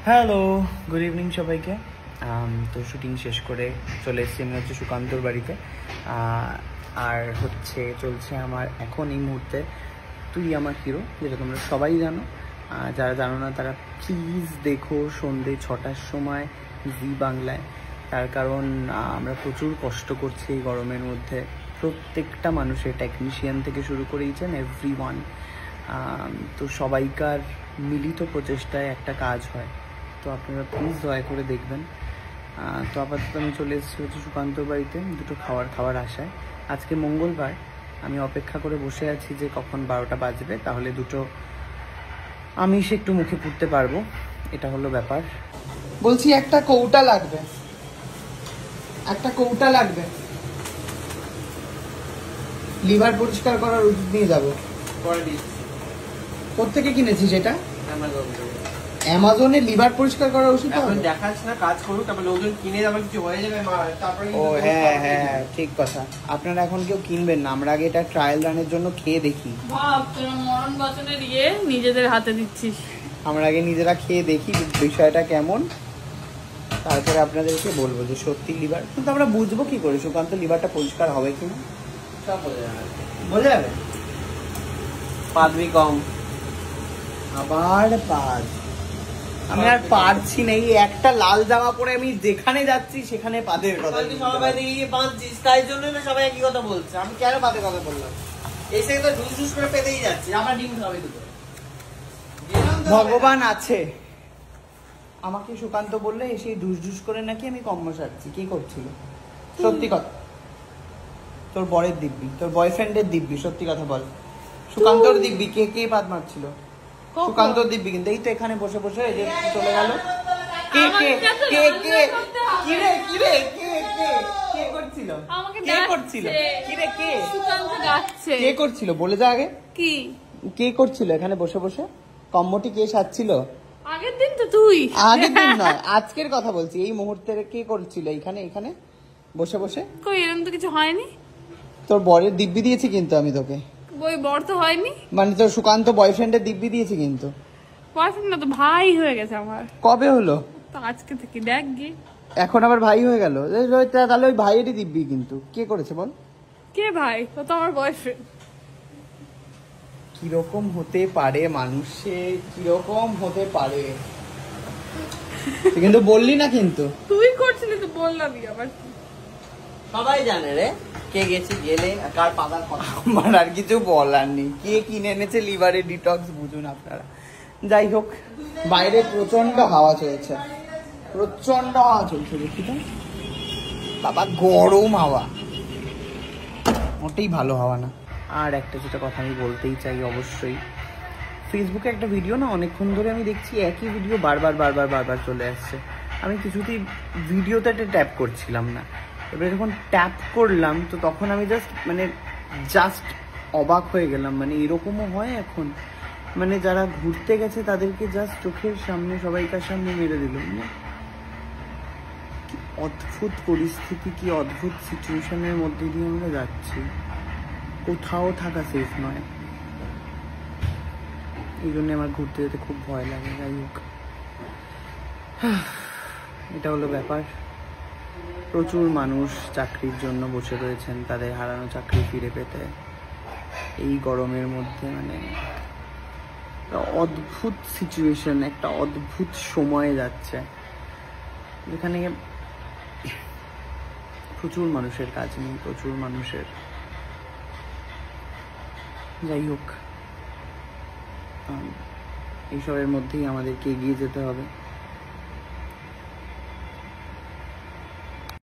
Hello, good evening সবাইকে। তো shooting শেষ করে চলে এসেছি আমি সুকান্তর বাড়িতে। আর চলছে আমার এখন এই মুহূর্তে তুই আমার হিরো, যেটা তোমরা সবাই জানো। যারা জানো না তারা প্লিজ দেখো সন্ধ্যে 6টার সময় জি বাংলায়। তার কারণ আমরা প্রচুর কষ্ট করছি এই গরমের মধ্যে, প্রত্যেকটা মানুষের, টেকনিশিয়ান থেকে শুরু করে ইচ অ্যান্ড এভরিওয়ান। তো সবাইকার মিলিত প্রচেষ্টায় একটা কাজ হয়, তো আপনারা প্লিজ দয়া করে দেখবেন। তো আপাতত আমি চলে এসেছি সুকান্তর বাড়িতে দুটো খাওয়ার আশায়। আজকে মঙ্গলবার, আমি অপেক্ষা করে বসে আছি যে কখন 12টা বাজবে, তাহলে দুটো আমিষ একটু মুখে পুড়তে পারবো। এটা হলো ব্যাপার। বলছি একটা কৌটা লাগবে, লিভার পরিষ্কার করার ওষুধ নিয়ে যাবো। কোত্থেকে কিনেছিস এটা? অ্যামাজনে লিভার পরিষ্কার করার ওষুধ দেখাস না, কাজ করুক, তারপর লোকজন কিনে যাবে, কিছু হয়ে যাবে তারপরে। ও হ্যাঁ, ঠিক কথা। আপনারা এখন কেউ কিনবেন না, আমরা আগে এটা ট্রায়াল রানের জন্য খেয়ে দেখি। মরণ বাচনের নিজেদের হাতে দিচ্ছিস। আমরা আগে নিজেরা খেয়ে দেখি বিষয়টা কেমন, তারপরে আপনাদেরকে বলবো যে সত্যি লিভার। কিন্তু আমরা বুঝবো কি করে সুকান্ত লিভারটা পরিষ্কার হবে কিনা? সব বোঝা যাবে। পাদবি কম, আবার পাদ। আমি আর পারছি না, এই একটা লাল জামা পরে আমি যেখানে যাচ্ছি সেখানে পাদের কথা। সবাই দেখি বাঁধছিস, তাই জন্য না সবাই একই কথা বলছে। আমি কেন পাদের কথা বললাম? এসে তো ঢুস করে পেতেই যাচ্ছি। আমার ডিম খাবে দুটো। ভগবান আছে। আমাকে সুকান্ত বললে এসে ঢুস করে নাকি আমি কম সারছি। কি করছিল? সত্যি কথা। তোর বরের দিব্যি, তোর বয়ফ্রেন্ডের দিব্যি, সত্যি কথা বল। সুকান্তর দিব্যি। কে পাদ মারছিল? সুকান্তর দিব্যি। কিন্তু এই তো এখানে বসে বসে এই যে চলে গেল। কে করছিল বলে যা আগে। কে করছিল এখানে বসে বসে? কম্মটি কে সাজছিল? আগের দিন তো তুই। আগের দিন নয়, আজকের কথা বলছি। এই মুহূর্তে কে করছিল এখানে বসে বসে? কই এরকম তো কিছু হয়নি। তোর বরের দিব্যি দিয়েছি কিন্তু আমি তোকে। ওই বর তো হয়নি, মানে তোর সুকান্ত বয়ফ্রেন্ডের দিব্যি দিয়েছি কিন্তু। বয়ফ্রেন্ড না তো ভাই হয়ে গেছে আমার। কবে হলো? তো আজকে থেকে দেখ গিয়ে। এখন আবার ভাই হয়ে গেল? তাহলে ওই ভাইয়েরই দিব্যি কিন্তু। কে করেছে বল? কে ভাই? ও তো আমার বয়ফ্রেন্ড। কিরকম হতে পারে মানুষে, কিরকম হতে পারে? কিন্তু বললি না কিন্তু। তুই করছিলি তো বললামই আবার। সবাই জানে রে কে গেছে, গেলে কার পাতার কথা। আমার আর কিছু বলার নেই। কে কিনে এনেছে লিভারে ডিটক্স বুঝুন আপনারা। যাই হোক, বাইরে প্রচন্ড হাওয়া চলছে, দেখি তো বাবা, গরম হাওয়া, মোটেই ভালো হাওয়া না। আর একটা যেটা কথা আমি বলতেই চাই, অবশ্যই ফেসবুকে একটা ভিডিও না অনেকক্ষণ ধরে আমি দেখছি, একই ভিডিও বারবার চলে আসছে। আমি কিছুতেই ভিডিওতে একটা ট্যাপ করছিলাম না। এবারে যখন ট্যাপ করলাম তো তখন আমি জাস্ট অবাক হয়ে গেলাম। মানে এরকমও হয় এখন? মানে যারা ঘুরতে গেছে তাদেরকে জাস্ট চোখের সামনে, সবাইকার সামনে মেরে দিল। কি অদ্ভুত পরিস্থিতি, কি অদ্ভুত সিচুয়েশনের মধ্যে দিয়ে আমরা যাচ্ছি। কোথাও থাকা সেফ নয়। এই জন্য আমার ঘুরতে যেতে খুব ভয় লাগে। যাই হোক, এটা হলো ব্যাপার। প্রচুর মানুষ চাকরির জন্য বসে রয়েছেন, তাদের হারানো চাকরি ফিরে পেতে এই গরমের মধ্যে। মানে অদ্ভুত সিচুয়েশন, একটা অদ্ভুত সময়ে যাচ্ছে, যেখানে প্রচুর মানুষের কাজ নেই, প্রচুর মানুষের। যাই হোক, এইসবের মধ্যেই আমাদেরকে এগিয়ে যেতে হবে।